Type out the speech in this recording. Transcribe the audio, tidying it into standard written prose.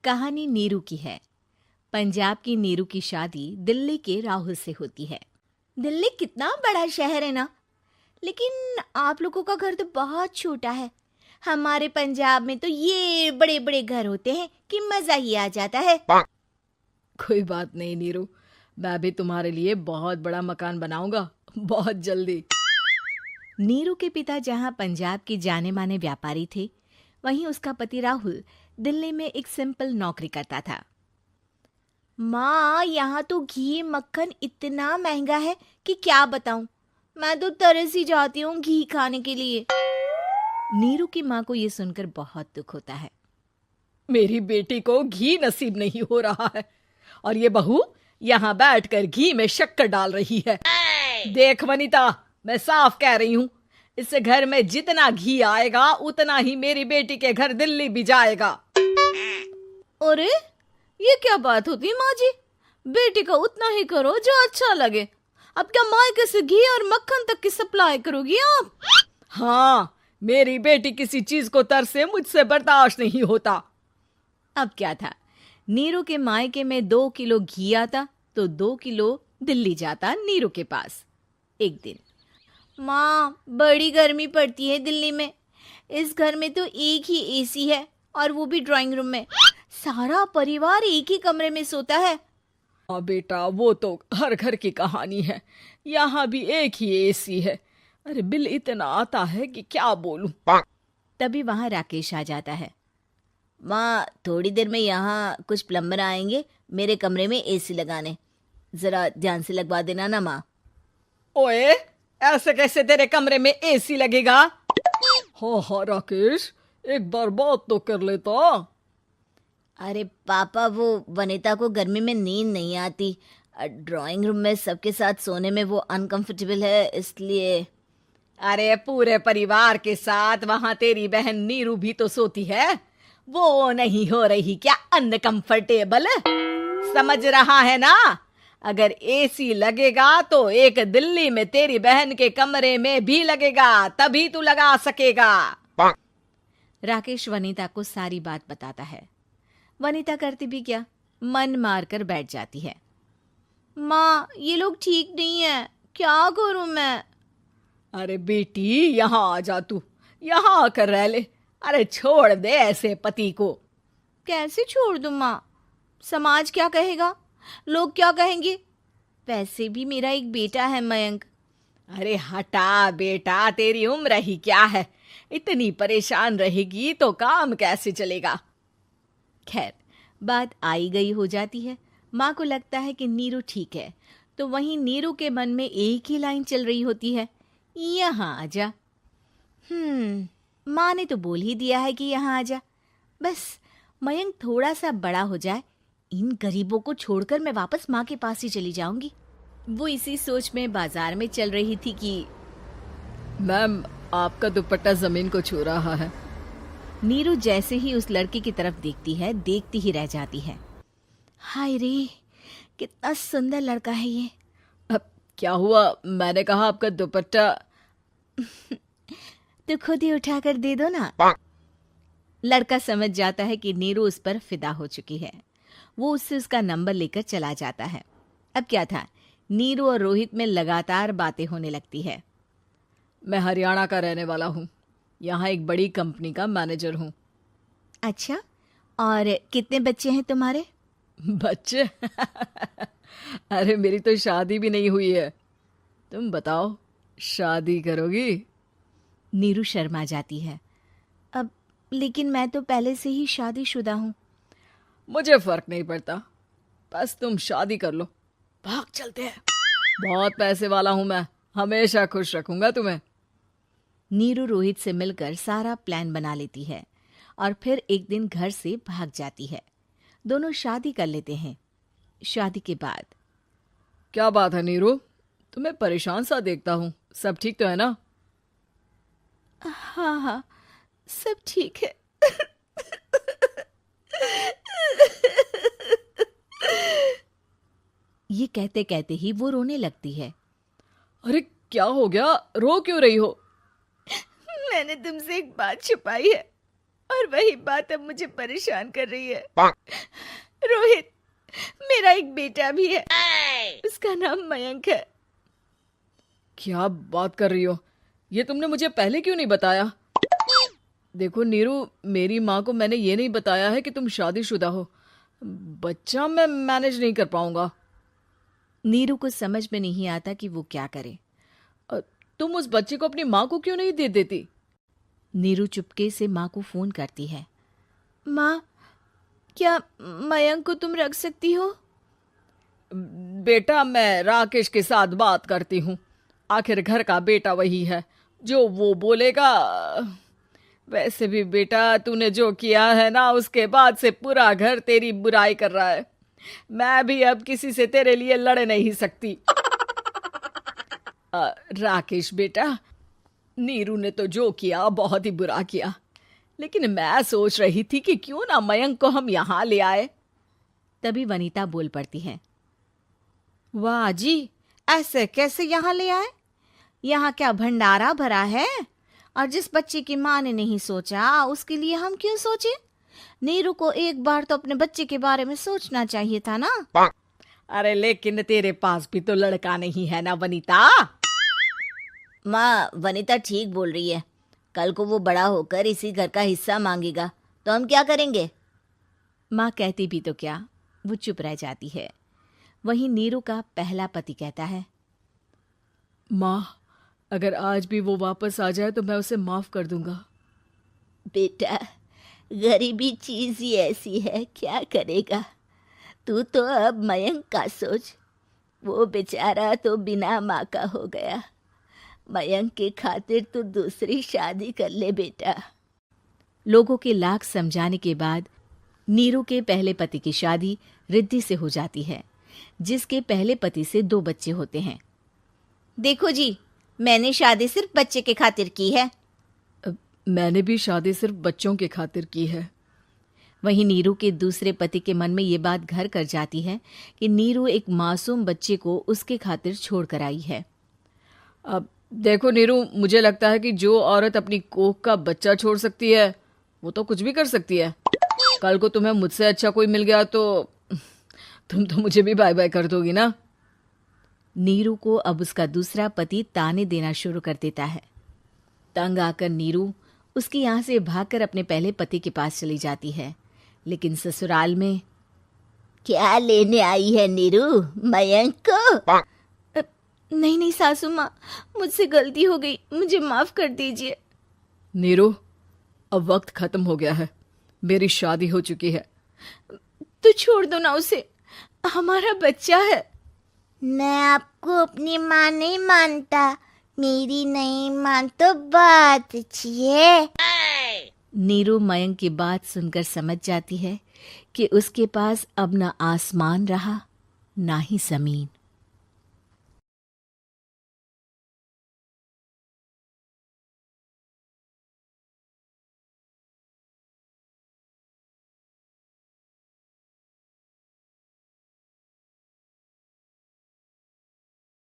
कहानी नीरू की है। पंजाब की नीरू की शादी दिल्ली के राहुल से होती है। दिल्ली कितना बड़ा शहर है ना, लेकिन आप लोगों का घर तो बहुत छोटा है। हमारे पंजाब में तो ये बड़े बड़े घर होते हैं कि मजा ही आ जाता है। कोई बात नहीं नीरू, मैं भी तुम्हारे लिए बहुत बड़ा मकान बनाऊंगा बहुत जल्दी। नीरू के पिता जहाँ पंजाब के जाने माने व्यापारी थे, वहीं उसका पति राहुल दिल्ली में एक सिंपल नौकरी करता था। माँ, यहाँ तो घी मक्खन इतना महंगा है कि क्या बताऊं। मैं तो तरस ही जाती हूँ घी खाने के लिए। नीरू की माँ को ये सुनकर बहुत दुख होता है। मेरी बेटी को घी नसीब नहीं हो रहा है और ये बहू यहाँ बैठकर घी में शक्कर डाल रही है। देख वनिता, मैं साफ कह रही हूँ, इस घर में जितना घी आएगा उतना ही मेरी बेटी के घर दिल्ली भी जाएगा। अरे ये क्या बात होती है माँ जी? बेटी का उतना ही करो जो अच्छा लगे। अब क्या मायके से घी और मक्खन तक की सप्लाई करोगी आप? हाँ, मेरी बेटी किसी चीज को तरसे मुझसे बर्दाश्त नहीं होता। अब क्या था, नीरू के मायके में 2 किलो घी आता तो 2 किलो दिल्ली जाता नीरू के पास। एक दिन, माँ बड़ी गर्मी पड़ती है दिल्ली में। इस घर में तो एक ही एसी है और वो भी ड्राइंग रूम में। सारा परिवार एक ही कमरे में सोता है। हाँ बेटा, वो तो हर घर की कहानी है। यहाँ भी एक ही एसी है। अरे बिल इतना आता है कि क्या बोलूं। तभी वहां राकेश आ जाता है। माँ, थोड़ी देर में यहाँ कुछ प्लम्बर आएंगे मेरे कमरे में एसी लगाने। जरा ध्यान से लगवा देना ना माँ। ओए, ऐसे कैसे तेरे कमरे में एसी लगेगा? हाँ राकेश, एक बार बात तो कर लेता। अरे पापा, वो वनिता को गर्मी में नींद नहीं आती। ड्राइंग रूम में सबके साथ सोने में वो अनकंफर्टेबल है, इसलिए। अरे पूरे परिवार के साथ वहां तेरी बहन नीरू भी तो सोती है। वो नहीं हो रही क्या अनकंफर्टेबल? समझ रहा है ना? अगर एसी लगेगा तो एक दिल्ली में तेरी बहन के कमरे में भी लगेगा, तभी तू लगा सकेगा। राकेश वनिता को सारी बात बताता है। वनिता करती भी क्या, मन मारकर बैठ जाती है। माँ, ये लोग ठीक नहीं है, क्या करूं मैं? अरे बेटी, यहाँ आ जा, तू यहाँ आकर रह ले। अरे छोड़ दे ऐसे पति को। कैसे छोड़ दूं माँ? समाज क्या कहेगा, लोग क्या कहेंगे? वैसे भी मेरा एक बेटा है मयंक। अरे हटा बेटा, तेरी उम्र ही क्या है, इतनी परेशान रहेगी तो काम कैसे चलेगा। खैर, बात आई गई हो जाती है। माँ को लगता है कि नीरू ठीक है, तो वहीं नीरू के मन में एक ही लाइन चल रही होती है, यहाँ आजा। माँ ने तो बोल ही दिया है कि यहाँ आजा। बस मयंक थोड़ा सा बड़ा हो जाए, इन गरीबों को छोड़कर मैं वापस माँ के पास ही चली जाऊंगी। वो इसी सोच में बाजार में चल रही थी कि मैम, आपका दुपट्टा जमीन को छू रहा है। नीरू जैसे ही उस लड़की की तरफ देखती है, देखती ही रह जाती है। हाय रे, कितना सुंदर लड़का है ये। अब क्या हुआ? मैंने कहा आपका दुपट्टा। तो खुद ही उठाकर दे दो ना। लड़का समझ जाता है कि नीरू उस पर फिदा हो चुकी है। वो उससे उसका नंबर लेकर चला जाता है। अब क्या था, नीरू और रोहित में लगातार बातें होने लगती है। मैं हरियाणा का रहने वाला हूँ, यहाँ एक बड़ी कंपनी का मैनेजर हूँ। अच्छा, और कितने बच्चे हैं तुम्हारे? बच्चे? अरे मेरी तो शादी भी नहीं हुई है। तुम बताओ, शादी करोगी? नीरू शर्मा जाती है। अब लेकिन मैं तो पहले से ही शादीशुदा हूँ। मुझे फर्क नहीं पड़ता, बस तुम शादी कर लो, भाग चलते हैं। बहुत पैसे वाला हूँ मैं, हमेशा खुश रखूंगा तुम्हें। नीरू रोहित से मिलकर सारा प्लान बना लेती है और फिर एक दिन घर से भाग जाती है। दोनों शादी कर लेते हैं। शादी के बाद, क्या बात है नीरू, तुम्हें परेशान सा देखता हूँ, सब ठीक तो है ना? हाँ हाँ, सब ठीक है। ये कहते कहते ही वो रोने लगती है। अरे क्या हो गया, रो क्यों रही हो? मैंने तुमसे एक बात छुपाई है। और वही बात अब मुझे परेशान कर रही है। रोहित, मेरा एक बेटा भी है, उसका नाम मयंक है। क्या बात कर रही हो? ये तुमने मुझे पहले क्यों नहीं बताया? देखो नीरू, मेरी माँ को मैंने ये नहीं बताया है कि तुम शादीशुदा हो। बच्चा मैं मैनेज नहीं कर पाऊंगा। नीरू को समझ में नहीं आता कि वो क्या करे। तुम उस बच्चे को अपनी माँ को क्यों नहीं दे देती? नीरू चुपके से माँ को फोन करती है। माँ, क्या मयंक को तुम रख सकती हो? बेटा, मैं राकेश के साथ बात करती हूँ। आखिर घर का बेटा वही है, जो वो बोलेगा। वैसे भी बेटा, तूने जो किया है ना, उसके बाद से पूरा घर तेरी बुराई कर रहा है। मैं भी अब किसी से तेरे लिए लड़ नहीं सकती। राकेश बेटा, नीरू ने तो जो किया बहुत ही बुरा किया, लेकिन मैं सोच रही थी कि क्यों ना मयंक को हम यहाँ ले आए। तभी वनीता बोल पड़ती है। वाह जी, ऐसे कैसे यहाँ ले आए? यहाँ क्या भंडारा भरा है? और जिस बच्चे की माँ ने नहीं सोचा, उसके लिए हम क्यों सोचे? नीरू को एक बार तो अपने बच्चे के बारे में सोचना चाहिए था ना। अरे लेकिन तेरे पास भी तो लड़का नहीं है ना वनीता। माँ, वनीता ठीक बोल रही है। कल को वो बड़ा होकर इसी घर का हिस्सा मांगेगा तो हम क्या करेंगे? माँ कहती भी तो क्या, वो चुप रह जाती है। वहीं नीरू का पहला पति कहता है। माँ, अगर आज भी वो वापस आ जाए तो मैं उसे माफ कर दूंगा। बेटा, गरीबी चीज ही ऐसी है, क्या करेगा। तू तो अब मयंक का सोच। वो बेचारा तो बिना माँ का हो गया। मयंक के खातिर तू दूसरी शादी कर ले बेटा। लोगों के लाख समझाने के बाद नीरू के पहले पति की शादी रिद्धि से हो जाती है, जिसके पहले पति से 2 बच्चे होते हैं। देखो जी, मैंने शादी सिर्फ बच्चे के खातिर की है। मैंने भी शादी सिर्फ बच्चों के खातिर की है। वहीं नीरू के दूसरे पति के मन में ये बात घर कर जाती है कि नीरू एक मासूम बच्चे को उसके खातिर छोड़ कर आई है। अब देखो नीरू, मुझे लगता है कि जो औरत अपनी कोख का बच्चा छोड़ सकती है, वो तो कुछ भी कर सकती है। कल को तुम्हें मुझसे अच्छा कोई मिल गया तो तुम तो मुझे भी बाय बाय कर दोगी ना। नीरू को अब उसका दूसरा पति ताने देना शुरू कर देता है। तंग आकर नीरू उसके यहाँ से भागकर अपने पहले पति के पास चली जाती है, लेकिन ससुराल में क्या लेने आई है नीरू, मयंक को? नहीं नहीं सासू माँ, मुझसे गलती हो गई, मुझे माफ कर दीजिए। नीरू, अब वक्त खत्म हो गया है, मेरी शादी हो चुकी है। तो छोड़ दो ना उसे, हमारा बच्चा है। मैं आपको अपनी माँ नहीं मानता, मेरी नहीं मान तो बात अच्छी है। नीरू मयंक की बात सुनकर समझ जाती है कि उसके पास अब न आसमान रहा ना ही जमीन।